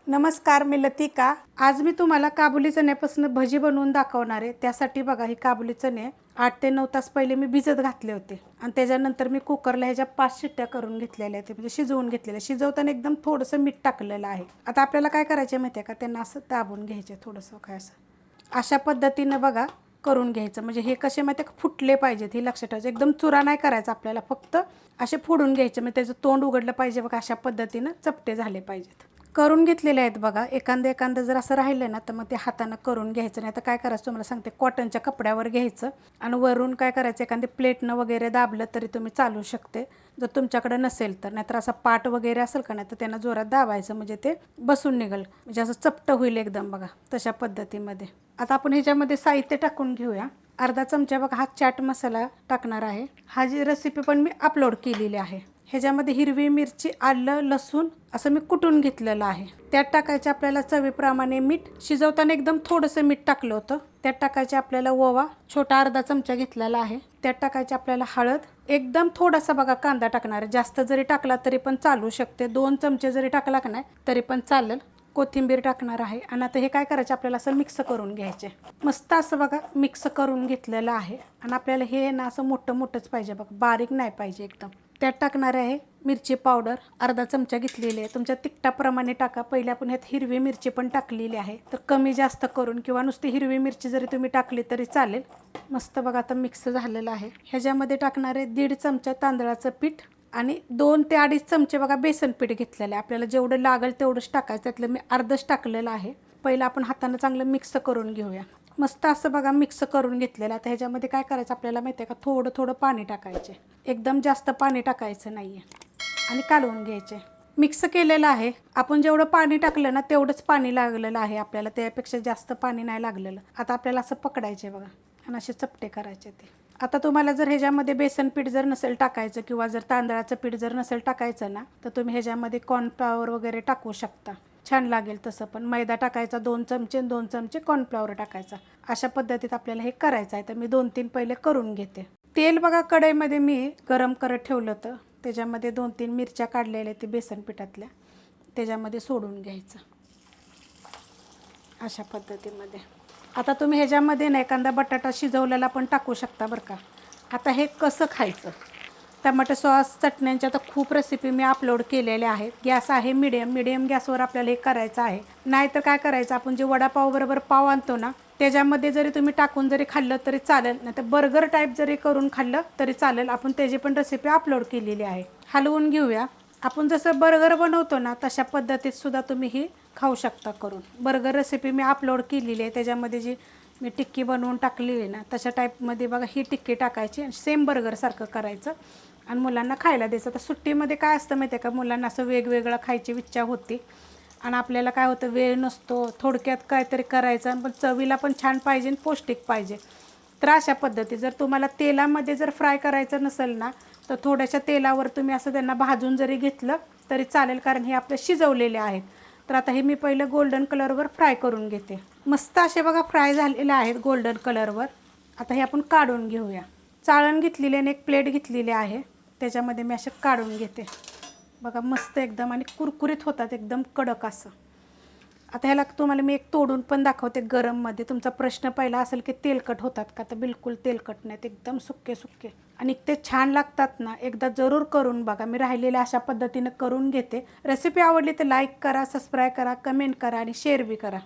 नमस्कार, मी लतिका। आज मी तुम्हाला काबुली चण्यापासून भजी बनवून दाखवणार आहे। त्यासाठी बघा, ही काबुली चणे 8 ते 9 तास पहिले मी भिजत घातले होते आणि त्याच्यानंतर मी कुकरला ह्याच्या 5 शिट्ट्या करून घेतलेल्या आहेत, म्हणजे शिजवून घेतलेले। शिजवताना एकदम थोडंसं मीठ टाकलेलं आहे। आता आपल्याला काय करायचं माहिती आहे का, त्यांना असं दाबून घ्यायचे थोडंसं, काय असं अशा पद्धतीने बघा करून घ्यायचं। म्हणजे हे कसे माहिती आहे का, फुटले पाहिजेत, हे लक्षात ठेवायचं। एकदम चुरा नाही करायचा आपल्याला, फक्त असे फोडून घ्यायचे। म्हणजे त्याचं तोंड उघडलं पाहिजे बघा, अशा पद्धतीनं चपटे झाले पाहिजेत। करून घेतलेले आहेत बघा। एखादं जर असं राहिलं ना, तर मग ते हातानं करून घ्यायचं। नाही तर काय करायचं तुम्हाला सांगते, कॉटनच्या कपड्यावर घ्यायचं आणि वरून काय करायचं, एखादी प्लेटनं वगैरे दाबलं तरी तुम्ही चालू शकते, जर तुमच्याकडे नसेल तर। नाहीतर असा पाट वगैरे असेल का नाही, तर त्यांना जोरात दाबायचं, म्हणजे ते बसून निघेल, म्हणजे असं चपटं होईल एकदम बघा, तशा पद्धतीमध्ये। आता आपण ह्याच्यामध्ये साहित्य टाकून घेऊया। अर्धा चमचा बघा हा चाट मसाला टाकणार आहे। हा जी रेसिपी पण मी अपलोड केलेली आहे। ह्याच्यामध्ये हिरवी मिरची, आलं, लसूण असं मी कुटून घेतलेलं आहे। त्यात टाकायचे आपल्याला चवीप्रमाणे मीठ। शिजवताना एकदम थोडंसं मीठ टाकलं होतं। त्यात टाकायचे आपल्याला ओवा, छोटा अर्धा चमचा घेतलेला आहे। त्यात टाकायचे आपल्याला हळद, एकदम थोडासा बघा कांदा टाकणार आहे। जास्त जरी टाकला तरी पण चालू शकते, 2 चमचे जरी टाकला का नाही तरी पण चालेल। कोथिंबीर टाकणार आहे आणि आता हे काय करायचं, आपल्याला असं मिक्स करून घ्यायचे। मस्त असं बघा मिक्स करून घेतलेलं आहे आणि आपल्याला हे ना असं मोठं मोठंच पाहिजे बघा, बारीक नाही पाहिजे एकदम। त्यात टाकणार आहे मिरची पावडर, अर्धा चमचा घेतलेली आहे। तुमच्या तिखटाप्रमाणे टाका। पहिले आपण ह्यात हिरवी मिरची पण टाकलेली आहे, तर कमी जास्त करून, किंवा नुसती हिरवी मिरची जरी तुम्ही टाकली तरी चालेल। मस्त बघा आता मिक्स झालेलं आहे। ह्याच्यामध्ये टाकणार आहे 1.5 चमचा तांदळाचं पीठ आणि 2 ते 2.5 चमचे बघा बेसन पीठ घेतलेलं आहे। आपल्याला जेवढं लागेल तेवढंच टाकायचं, त्यातलं मी अर्धच टाकलेलं आहे। पहिलं आपण हातानं चांगलं मिक्स करून घेऊया। मस्त असं बघा मिक्स करून घेतलेलं। आता ह्याच्यामध्ये काय करायचं आपल्याला माहिती आहे का, थोडं थोडं पाणी टाकायचे, एकदम जास्त पाणी टाकायचं नाही आहे, आणि कालवून घ्यायचे। मिक्स केलेलं आहे। आपण जेवढं पाणी टाकलं ना तेवढंच पाणी लागलेलं आहे आपल्याला, त्यापेक्षा जास्त पाणी नाही लागलेलं। आता आपल्याला असं पकडायचे बघा आणि असे चपटे करायचे ते। आता तुम्हाला जर ह्याच्यामध्ये बेसन पीठ जर नसेल टाकायचं, किंवा जर तांदळाचं पीठ जर नसेल टाकायचं ना, तर तुम्ही ह्याच्यामध्ये कॉर्नफ्लॉवर वगैरे टाकू शकता, छान लागेल तसं पण। मैदा टाकायचा 2 चमचे, 2 चमचे कॉर्नफ्लॉवर टाकायचा। अशा पद्धतीत आपल्याला हे करायचं आहे। तर मी 2-3 पहिले करून घेते। तेल बघा कढईमध्ये मी गरम करत ठेवलं होतं, त्याच्यामध्ये 2-3 मिरच्या काढलेल्या ते बेसन पिठातल्या, त्याच्यामध्ये सोडून घ्यायचं अशा पद्धतीमध्ये। आता तुम्ही ह्याच्यामध्ये ना एखादा बटाटा शिजवलेला पण टाकू शकता बरं का। आता हे कसं खायचं, टमाटर सॉस, चटण्यांच्या तर खूप रेसिपी मी अपलोड केलेल्या आहेत। गॅस आहे मिडियम गॅसवर आपल्याला हे करायचं आहे। नाहीतर काय करायचं, आपण जे वडापाव बरोबर पाव आणतो ना, त्याच्यामध्ये जरी तुम्ही टाकून जरी खाल्लं तरी चालेल, नाही तर बर्गर टाईप जरी करून खाल्लं तरी चालेल। आपण त्याची पण रेसिपी अपलोड केलेली आहे। हलवून घेऊया। आपण जसं बर्गर बनवतो ना, तशा पद्धतीत सुद्धा तुम्ही ही खाऊ शकता करून। बर्गर रेसिपी मी अपलोड केलेली आहे, त्याच्यामध्ये जी मी टिक्की बनवून टाकलेली आहे ना, तशा टाईपमध्ये बघा ही टिक्की टाकायची आणि सेम बर्गरसारखं करायचं आणि मुलांना खायला द्यायचं। तर सुट्टीमध्ये काय असतं माहिती आहे का, मुलांना असं वेगवेगळं खायची इच्छा होती आणि आपल्याला काय होतं, वेळ नसतो, थोडक्यात काहीतरी करायचं, पण चवीला पण छान पाहिजे आणि पौष्टिक पाहिजे। तर अशा पद्धती जर तुम्हाला तेलामध्ये जर फ्राय करायचं नसेल ना, तर थोड्याशा तेलावर तुम्ही असं त्यांना भाजून जरी घेतलं तरी चालेल, कारण हे आपले शिजवलेले आहेत। तर आता हे मी पहिलं गोल्डन कलरवर फ्राय करून घेते। मस्त असे बघा फ्राय झालेले आहेत गोल्डन कलरवर। आता हे आपण काढून घेऊया। चाळण घेतलेली आणि एक प्लेट घेतलेली आहे, त्याच्यामध्ये मी असे काढून घेते बघा, मस्त एकदम, आणि कुरकुरीत होतात एकदम कडक असं। आता ह्याला तुम्हाला मी एक तोडून पण दाखवते गरममध्ये। तुमचा प्रश्न पहिला असेल की तेलकट होतात का, तर बिलकुल तेलकट नाहीत, एकदम सुके सुके आणि ते छान लागतात ना। एकदा जरूर करून बघा। मी राहिलेल्या अशा पद्धतीनं करून घेते। रेसिपी आवडली तर लाईक करा, सबस्क्राईब करा, कमेंट करा आणि शेअर बी करा।